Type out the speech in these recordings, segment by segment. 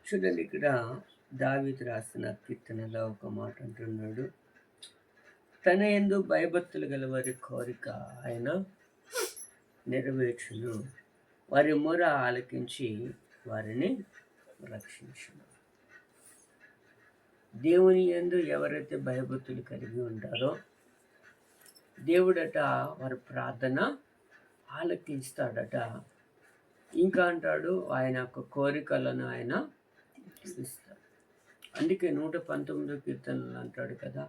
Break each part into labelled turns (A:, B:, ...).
A: చూడండి, ఇక్కడ దావీదు రాసిన కీర్తనలో ఒక మాట అంటున్నాడు, తన యందు భయభక్తులు గల వారి కోరిక ఆయన నెరవేర్చును, వారి మొర ఆలకించి వారిని రక్షించును. దేవుని యందు ఎవరైతే భయభక్తులు కలిగి ఉంటారో దేవుడట వారి ప్రార్థన ఆలకిస్తాడట. ఇంకా అంటాడు, ఆయన యొక్క కోరికలను ఆయన ఇస్తాడు. అందుకే 119 కీర్తనలు అంటాడు కదా,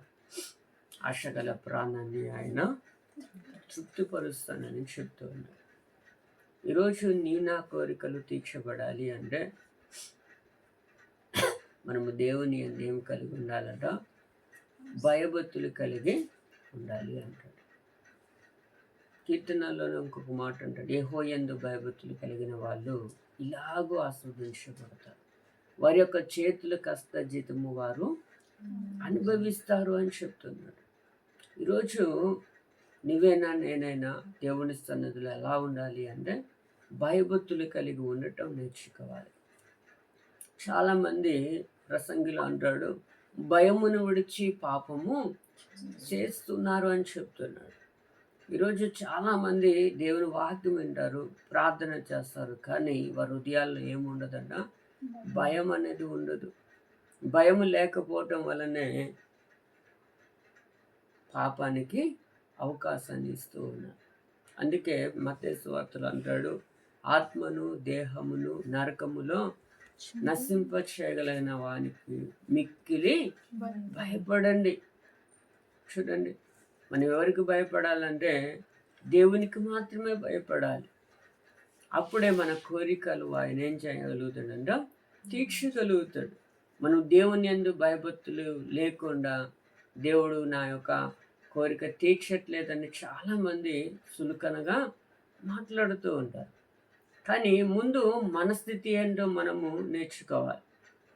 A: ఆశగల ప్రాణాన్ని ఆయన తృప్తిపరుస్తానని చెప్తూ ఉన్నాడు. ఈరోజు నా కోరికలు తీర్చబడాలి అంటే మనము దేవుని ఏం కలిగి ఉండాలట, భయభక్తులు కలిగి ఉండాలి అంటాడు. కీర్తనలోనే ఇంకొక మాట అంటాడు, యెహోవాయందు భయభక్తులు కలిగిన వాళ్ళు ఇలాగూ ఆస్వాదించబడతారు, వారి యొక్క చేతుల కష్టజీతము వారు అనుభవిస్తారు అని చెప్తున్నాడు. ఈరోజు నువ్వైనా నేనైనా దేవుని సన్నిధిలో ఎలా ఉండాలి అంటే భయభక్తులు కలిగి ఉండటం నేర్చుకోవాలి. చాలామంది ప్రసంగిలో అంటాడు, భయమును విడిచి పాపము చేస్తున్నారు అని చెప్తున్నాడు. ఈరోజు చాలామంది దేవుని వాక్యం వింటారు, ప్రార్థన చేస్తారు, కానీ వారి హృదయాల్లో ఏముండదంట, భయం అనేది ఉండదు. భయం లేకపోవటం వల్లనే పాపానికి అవకాశాన్ని ఇస్తూ ఉన్నారు. అందుకే మత్తయి సువార్తలో అంటాడు, ఆత్మను దేహమును నరకములో నశింప చేయగలిగిన వానికి మిక్కిలి భయపడండి. చూడండి, మనం ఎవరికి భయపడాలంటే దేవునికి మాత్రమే భయపడాలి. అప్పుడే మన కోరికలు ఆయన ఏం చేయగలుగుతాడంట, తీర్చగలుగుతాడు. మనం దేవుని యందు భయభక్తులు లేకుండా దేవుడు నా యొక్క కోరిక తీర్చట్లేదని చాలామంది సులుకనగా మాట్లాడుతూ ఉంటారు. కానీ ముందు మన స్థితి ఏంటో మనము నేర్చుకోవాలి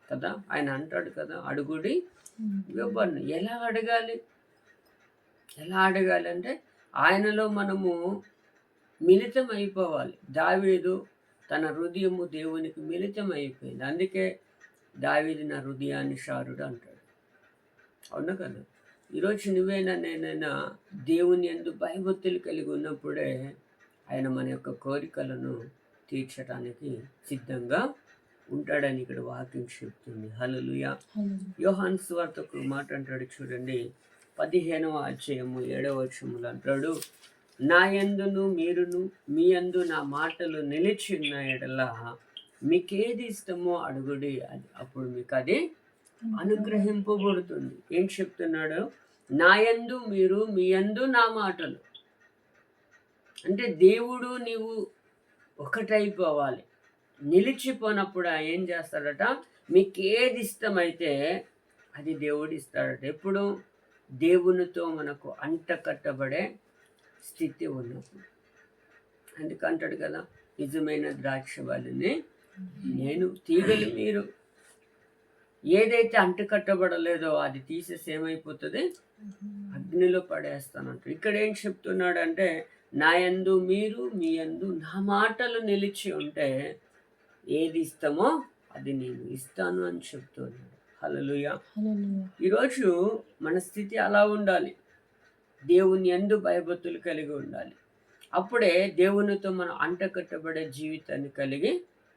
A: కదా. ఆయన అంటాడు కదా, అడుగుడి ఇవ్వబడును. ఎలా అడగాలి అంటే ఆయనలో మనము మిళితం అయిపోవాలి. దావీదు తన హృదయము దేవునికి మిళితం అయిపోయింది. అందుకే దావీదు నా హృదయానుసారుడు అంటాడు. అవునా కదా. ఈరోజు నువ్వైనా నేనైనా దేవుని యందు భయభక్తులు కలిగి ఉన్నప్పుడే ఆయన మన యొక్క కోరికలను తీర్చడానికి సిద్ధంగా ఉంటాడని ఇక్కడ వాక్యం చెప్తుంది. హల్లెలూయా. యోహాను సువార్తకు మాట అంటాడు చూడండి, 15వ అధ్యాయము 7వ వచనములో అంటాడు, నా యందును మీరును మీ యందు నా మాటలు నిలిచి ఉన్న యెడల మీకేది ఇష్టమో అడుగుడి, అది అప్పుడు మీకు అది అనుగ్రహింపబడుతుంది. ఏం చెప్తున్నాడు, నా యందు మీరు మీ యందు నా మాటలు అంటే దేవుడు నీవు ఒకటైపోవాలి. నిలిచిపోయినప్పుడు ఏం చేస్తాడట, మీకు ఏది ఇష్టమైతే అది దేవుడు ఇస్తాడట. ఎప్పుడు దేవునితో మనకు అంట కట్టబడే స్థితి ఉన్నప్పుడు. అందుకంటాడు కదా, నిజమైన ద్రాక్ష వల్లిని నేను, తీగలు మీరు. ఏదైతే అంటు కట్టబడలేదో అది తీసేసి ఏమైపోతుంది, అగ్నిలో పడేస్తానంట. ఇక్కడ ఏం చెప్తున్నాడంటే, నా యందు మీరు మీ యందు నా మాటలు నిలిచి ఉంటే ఏది ఇస్తామో అది నేను ఇస్తాను అని చెప్తున్నాడు. హల్లెలూయా. ఈరోజు మన స్థితి అలా ఉండాలి, దేవుని యందు భయభక్తులు కలిగి ఉండాలి. అప్పుడే దేవునితో మనం అంటకట్టబడే జీవితాన్ని కలిగి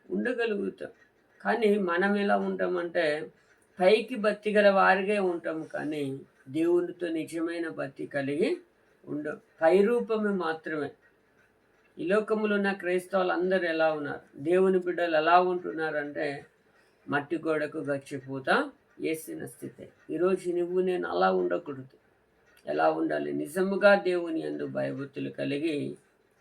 A: ఉండగలుగుతాం. కానీ మనం ఎలా ఉంటామంటే పైకి భక్తి గల వారిగా ఉంటాము, కానీ దేవునితో నిజమైన భక్తి కలిగి ఉండవు. పై రూపమే మాత్రమే. ఈ లోకములో ఉన్న క్రైస్తవులు అందరూ ఎలా ఉన్నారు, దేవుని బిడ్డలు ఎలా ఉంటున్నారంటే మట్టి గోడకు గచ్చిపూత వేసిన స్థితి. ఈరోజు నువ్వు నేను అలా ఉండకూడదు. ఎలా ఉండాలి, నిజముగా దేవుని యందు భయభక్తులు కలిగి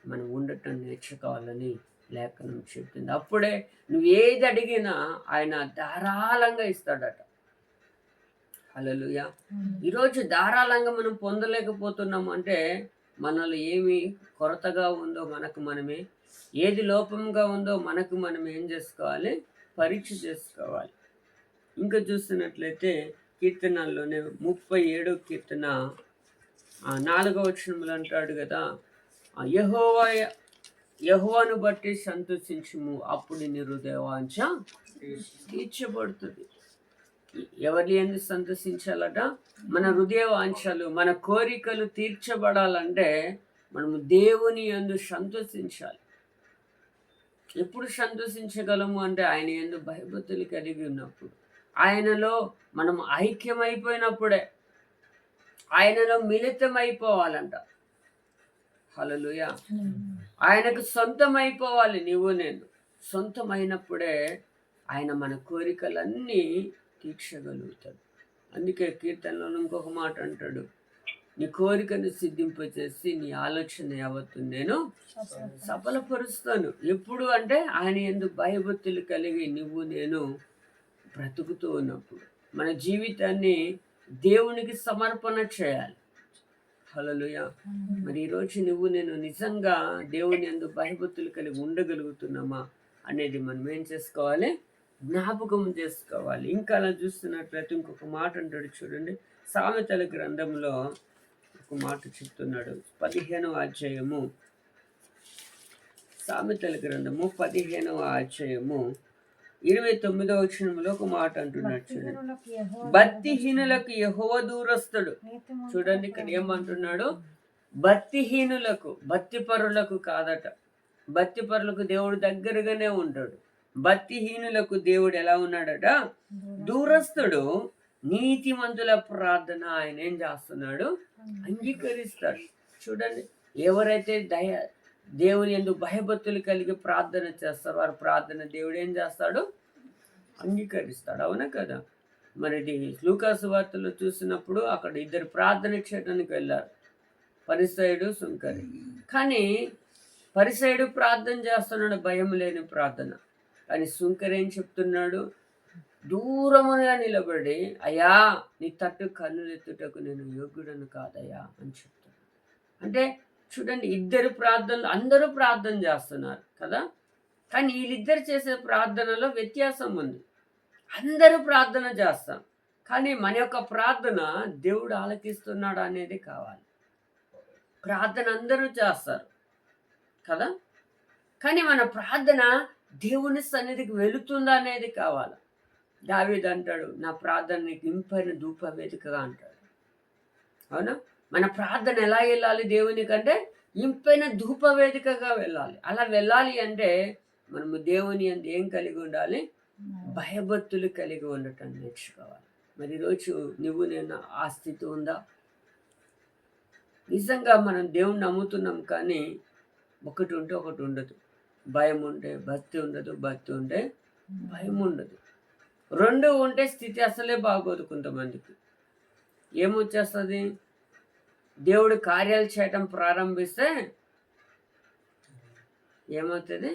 A: మనం ఉండటం నేర్చుకోవాలని లేఖనం చెప్తుంది. అప్పుడే నువ్వు ఏది అడిగినా ఆయన ధారాళంగా ఇస్తాడట. హల్లెలూయా. ఈరోజు ధారాళంగా మనం పొందలేకపోతున్నాము అంటే మనలో ఏమి కొరతగా ఉందో మనకు మనమే, ఏది లోపంగా ఉందో మనకు మనం ఏం చేసుకోవాలి, పరీక్ష చేసుకోవాలి. ఇంకా చూస్తున్నట్లయితే కీర్తనల్లోనే 37వ కీర్తన 4వ వచనంలో అంటాడు కదా, యెహోవా యెహోవాను బట్టి సంతోషించుము, అప్పుడు నీ హృదయవాంఛ తీర్చబడుతుంది. ఎవరి యందు సంతోషించాలట? మన హృదయ వాంఛలు, మన కోరికలు తీర్చబడాలంటే మనము దేవుని యందు సంతోషించాలి. ఎప్పుడు సంతోషించగలము అంటే ఆయన యందు భయభక్తులు కలిగి ఉన్నప్పుడు, ఆయనలో మనం ఐక్యమైపోయినప్పుడే, ఆయనలో మిళితమైపోవాలంట. హల్లెలూయా. ఆయనకు సొంతమైపోవాలి. నీవు నేను సొంతమైనప్పుడే ఆయన మన కోరికలన్నీ తీర్చగలుగుతాడు. అందుకే కీర్తనలో ఇంకొక మాట అంటాడు, నీ కోరికను సిద్ధింపచేసి నీ ఆలోచన యావత్తు నేను సఫలపరుస్తాను. ఎప్పుడు అంటే ఆయన యందు భయభక్తులు కలిగి నువ్వు నేను బ్రతుకుతూ ఉన్నప్పుడు మన జీవితాన్ని దేవునికి సమర్పణ చేయాలి. హల్లెలూయా. మరి ఈరోజు నువ్వు నేను నిజంగా దేవుని యందు భయభక్తులు కలిగి ఉండగలుగుతున్నామా అనేది మనం ఏం చేసుకోవాలి? జ్ఞాపకం చేసుకోవాలి. ఇంకా అలా చూస్తున్నట్లయితే ఇంకొక మాట అంటాడు చూడండి, సామెతల గ్రంథంలో ఒక మాట చెప్తున్నాడు. 15వ అధ్యాయము, సామెతల గ్రంథము 15వ అధ్యాయము 29వ వచనంలో ఒక మాట అంటున్నాడు చూడండి, భక్తిహీనులకు యెహోవా దూరస్తుడు. చూడండి ఇక్కడ ఏమంటున్నాడు? భక్తిహీనులకు, భక్తిపరులకు కాదట. భక్తిపరులకు దేవుడు దగ్గరగానే ఉంటాడు. భక్తిహీనులకు దేవుడు ఎలా ఉన్నాడట? దూరస్తుడు. నీతిమంతుల ప్రార్థన ఆయన ఏం చేస్తున్నాడు? అంగీకరిస్తాడు. చూడండి, ఎవరైతే దేవుని యందు భయభక్తులు కలిగి ప్రార్థన చేస్తారు, వారి ప్రార్థన దేవుడు ఏం చేస్తాడు? అంగీకరిస్తాడు. అవునా కదా? మరి ఇది లూకాసు వార్తలో చూసినప్పుడు అక్కడ ఇద్దరు ప్రార్థన చేయడానికి వెళ్ళారు, పరిసయుడు, సుంకరి. కానీ పరిసయుడు ప్రార్థన చేస్తున్నాడు, భయం లేని ప్రార్థన. కానీ సుంకరి ఏం చెప్తున్నాడు? దూరముగా నిలబడి, అయ్యా నీ తట్టు కన్నులెత్తుటకు నేను యోగ్యుడను కాదయ్యా అని చెప్తున్నాడు. అంటే చూడండి, ఇద్దరు ప్రార్థనలు, అందరూ ప్రార్థన చేస్తున్నారు కదా, కానీ వీళ్ళిద్దరు చేసే ప్రార్థనలో వ్యత్యాసం ఉంది. అందరూ ప్రార్థన చేస్తాం, కానీ మన యొక్క ప్రార్థన దేవుడు ఆలకిస్తున్నాడు అనేది కావాలి. ప్రార్థన అందరూ చేస్తారు కదా, కానీ మన ప్రార్థన దేవుని సన్నిధికి వెళుతుందా అనేది కావాలి. దావీదు అంటాడు, నా ప్రార్థన నీకు ఇంపైన ధూపవేదికగా అంటాడు. అవునా? మన ప్రార్థన ఎలా వెళ్ళాలి దేవునికంటే? ఇంపైన ధూపవేదికగా వెళ్ళాలి. అలా వెళ్ళాలి అంటే మనము దేవుని యందు ఏం కలిగి ఉండాలి? భయభక్తులు కలిగి ఉండటం నేర్చుకోవాలి. మరి ఈరోజు నువ్వు నేను ఆ స్థితి ఉందా? నిజంగా మనం దేవుణ్ణి నమ్ముతున్నాం, కానీ ఒకటి ఉంటే ఒకటి ఉండదు. భయం ఉంటే భక్తి ఉండదు, భక్తి ఉంటే భయం ఉండదు. రెండు ఉంటే స్థితి అసలే బాగోదు. కొంతమందికి ఏమొచ్చేస్తుంది? దేవుడు కార్యాలు చేయటం ప్రారంభిస్తే ఏమవుతుంది?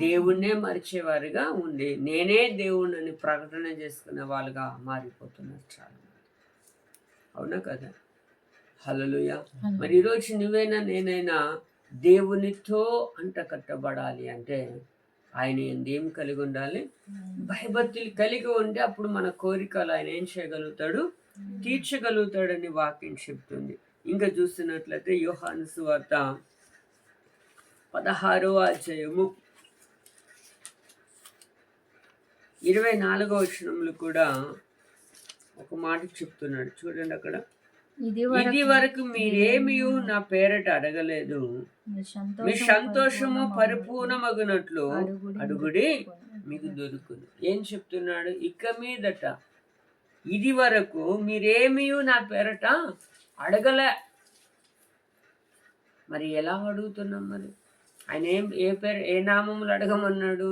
A: దేవుణ్ణే మరిచేవారుగా ఉండి నేనే దేవుణ్ణి ప్రకటన చేసుకునే వాళ్ళుగా మారిపోతున్నారు చాలా మంది. అవునా కదా? హల్లెలూయా. మరి ఈరోజు నువ్వైనా నేనైనా దేవునితో అంట కట్టబడాలి అంటే ఆయన ఏం కలిగి ఉండాలి? భయభక్తులు కలిగి ఉంటే అప్పుడు మన కోరికలు ఆయన ఏం చేయగలుగుతాడు? తీర్చగలుగుతాడని వాక్యం చెప్తుంది. ఇంకా చూస్తున్నట్లయితే యోహాను సువార్త 16వ అధ్యాయము 24వ వచనంలో కూడా ఒక మాట చెప్తున్నాడు చూడండి. అక్కడ, ఇది వరకు మీరేమీ నా పేరట అడగలేదు, మీ సంతోషము పరిపూర్ణమగునట్లు అడుగుడి మీకు దొరుకును. ఏం చెప్తున్నాడు? ఇక మీదట ఇది వరకు మీరేమీ నా పేరట అడగలే. మరి ఎలా అడుగుతున్నాం? మరి ఆయన ఏ పేరు, ఏ నామములు అడగమన్నాడు?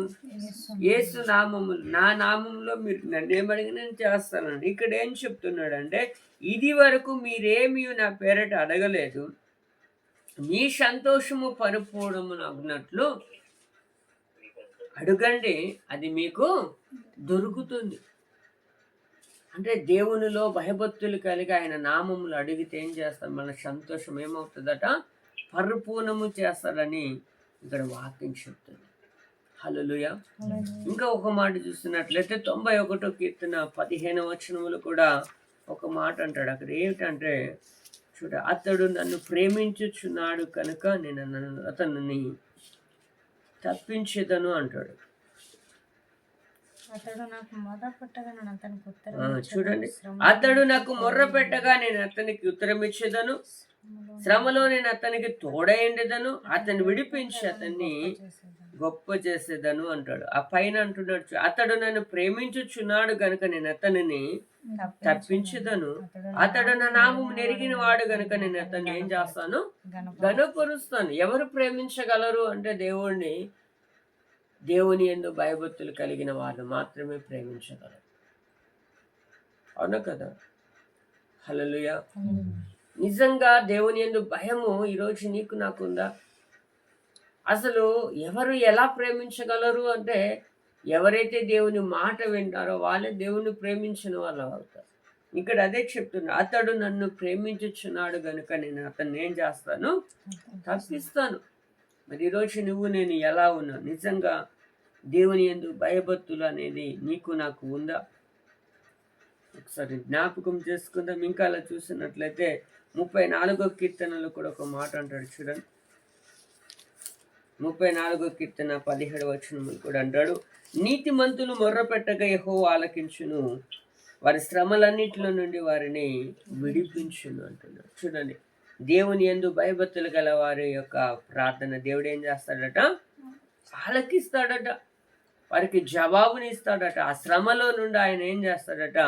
A: యేసు నామములు. నా నామంలో మీరు నన్నేం అడిగి నేను చేస్తానండి. ఇక్కడ ఏం చెప్తున్నాడు అంటే, ఇది వరకు మీరేమీ నా పేరట అడగలేదు, మీ సంతోషము పరిపూర్ణమును అగినట్లు అడగండి, అది మీకు దొరుకుతుంది. అంటే దేవునిలో భయభక్తులు కలిగి ఆయన నామములు అడిగితే ఏం చేస్తాం? మన సంతోషం ఏమవుతుందట? పరిపూర్ణము చేస్తాడని ఇక్కడ వాక్యం చెప్తుంది. హల్లెలూయా. ఇంకా ఒక మాట చూస్తున్నట్లయితే 91వ కీర్తన 15వ వచనములు కూడా ఒక మాట అంటాడు. అక్కడ ఏమిటంటే చూడ, అతడు నన్ను ప్రేమించుచున్నాడు కనుక నేను అతనిని తప్పించేదను అంటాడు.
B: అతడు నాకు మొర్ర పెట్టగా నేను అతనికి ఉత్తరం
A: చూడండి, అతడు నాకు మొర్ర పెట్టగా నేను అతనికి ఉత్తరం ఇచ్చేదను, శ్రమలో నేను అతనికి తోడైండేదను, అతన్ని విడిపించి అతన్ని గొప్ప చేసేదను అంటాడు. ఆ పైన అంటున్నాడు, అతడు నన్ను ప్రేమించుచున్నాడు గనుక నేను అతనిని తప్పించదను, అతడు నా నామం నెరిగిన వాడు గనుక నేను అతన్ని ఏం చేస్తాను, ఘనపరుస్తాను. ఎవరు ప్రేమించగలరు అంటే దేవుని యందు భయభక్తులు కలిగిన వాళ్ళు మాత్రమే ప్రేమించగలరు. అవునా కదా? హల్లెలూయా. నిజంగా దేవుని యందు భయము ఈరోజు నీకు నాకుందా? అసలు ఎవరు ఎలా ప్రేమించగలరు అంటే, ఎవరైతే దేవుని మాట వింటారో వాళ్ళే దేవుని ప్రేమించిన వాళ్ళు అవుతారు. ఇక్కడ అదే చెప్తున్నా, అతడు నన్ను ప్రేమించుచున్నాడు గనుక నేను అతన్ని ఏం చేస్తాను, తప్పిస్తాను. మరి ఈరోజు నేను ఎలా ఉన్నా? నిజంగా దేవుని యందు భయభక్తులు అనేది నీకు నాకు ఉందా? ఒకసారి జ్ఞాపకం చేసుకుందాం. ఇంకా అలా చూసినట్లయితే 34వ కీర్తనలో కూడా ఒక మాట అంటాడు చూడండి. 34వ కీర్తన 17వ వచనం కూడా అంటాడు, నీతిమంతులు మొర్రపెట్టగా యెహోవా ఆలకించును, వారి శ్రమలన్నిటిలో నుండి వారిని విడిపించును అంటున్నాడు. చూడండి, దేవుని యందు భయభక్తులు గల వారి యొక్క ప్రార్థన దేవుడు ఏం చేస్తాడట, ఆలకిస్తాడట, వారికి జవాబుని ఇస్తాడట. ఆ శ్రమలో నుండి ఆయన ఏం చేస్తాడట,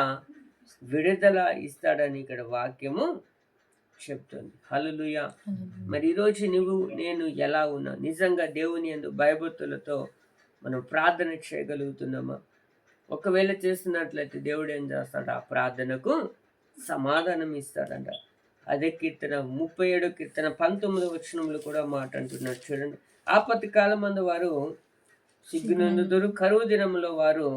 A: విడుదల ఇస్తాడని ఇక్కడ వాక్యము చెప్తుంది. హల్లెలూయా. మరి ఈరోజు నేను ఎలా ఉన్నా? నిజంగా దేవుని యందు భయభక్తులతో మనం ప్రార్థన చేయగలుగుతున్నామా? ఒకవేళ చేస్తున్నట్లయితే దేవుడు ఏం చేస్తాడు, ఆ ప్రార్థనకు సమాధానం ఇస్తాడంట. అదే కీర్తన 37 కీర్తన 19వ వచనంలో కూడా మాట అంటున్నాడు చూడండి, ఆపత్తి కాలమందు వారు సిగ్గునందుదురు, కరువు దినంలో వారు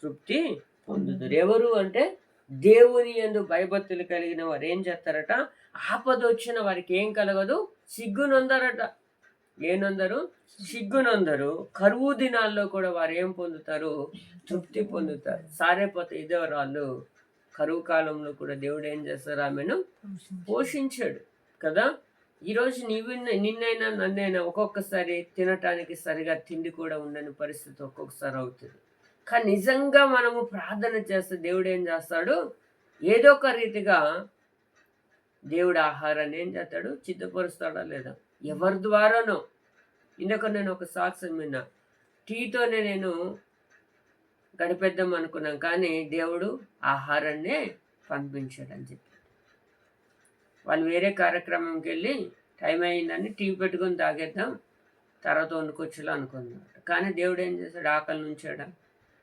A: తృప్తి పొందుదురు. ఎవరు అంటే దేవుని యందు భయభక్తులు కలిగిన వారు ఏం చేస్తారట, ఆపద వచ్చిన వారికి ఏం కలగదు, సిగ్గునొందరట. ఏనొందరు? సిగ్గునొందరు. కరువు దినాల్లో కూడా వారు ఏం పొందుతారు, తృప్తి పొందుతారు. సారేపోత ఇదేవరాళ్ళు కరువు కాలంలో కూడా దేవుడు ఏం చేస్తారు, ఆమెను పోషించాడు కదా. ఈరోజు నిన్నైనా నన్నైనా ఒక్కొక్కసారి తినటానికి సరిగా తిండి కూడా ఉండని పరిస్థితి ఒక్కొక్కసారి అవుతుంది. కానీ నిజంగా మనము ప్రార్థన చేస్తే దేవుడు ఏం చేస్తాడు, ఏదో ఒక రీతిగా దేవుడు ఆహారాన్ని ఏం చేస్తాడు, సిద్ధపరుస్తాడా లేదా? ఎవరి ద్వారానో. ఇందాక నేను ఒక సాక్ష్యం విన్నా, టీతోనే నేను గడిపేద్దాం అనుకున్నాం, కానీ దేవుడు ఆహారాన్నే పంపించాడని చెప్పి వాళ్ళు వేరే కార్యక్రమంకి వెళ్ళి టైం అయిందని టీ పెట్టుకొని తాగేద్దాం తర్వాత వండుకొచ్చేలా అనుకున్నాడు. కానీ దేవుడు ఏం చేశాడు, ఆకలి నుంచాడా,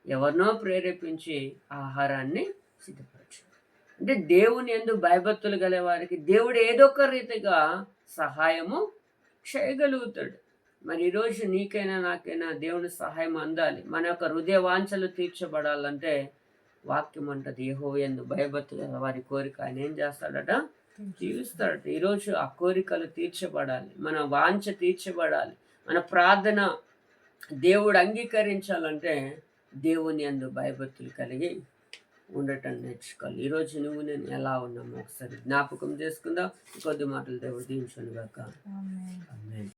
A: ఎవరినో ప్రేరేపించి ఆహారాన్ని సిద్ధపరచాడు. అంటే దేవుని యందు భయభక్తులు గల వారికి దేవుడు ఏదో ఒక రీతిగా సహాయము చేయగలుగుతాడు. మరి ఈరోజు నీకైనా నాకైనా దేవుని సహాయం అందాలి. మన యొక్క హృదయ వాంఛలు తీర్చబడాలంటే వాక్యం అంటది, యెహోవా యందు భయభక్తులు గల వారి కోరిక ఆయన ఏం చేస్తాడట, తీరుస్తాడట. ఈరోజు ఆ కోరికలు తీర్చబడాలి, మన వాంఛ తీర్చబడాలి, మన ప్రార్థన దేవుడు అంగీకరించాలంటే దేవుని యందు భయభక్తులు కలిగి ఉండటం నేర్చుకోవాలి. ఈరోజు నేను ఎలా ఉన్నామో ఒకసారి జ్ఞాపకం చేసుకుందాం. కొద్ది మాటలు దేవుడు దీవించును గాక.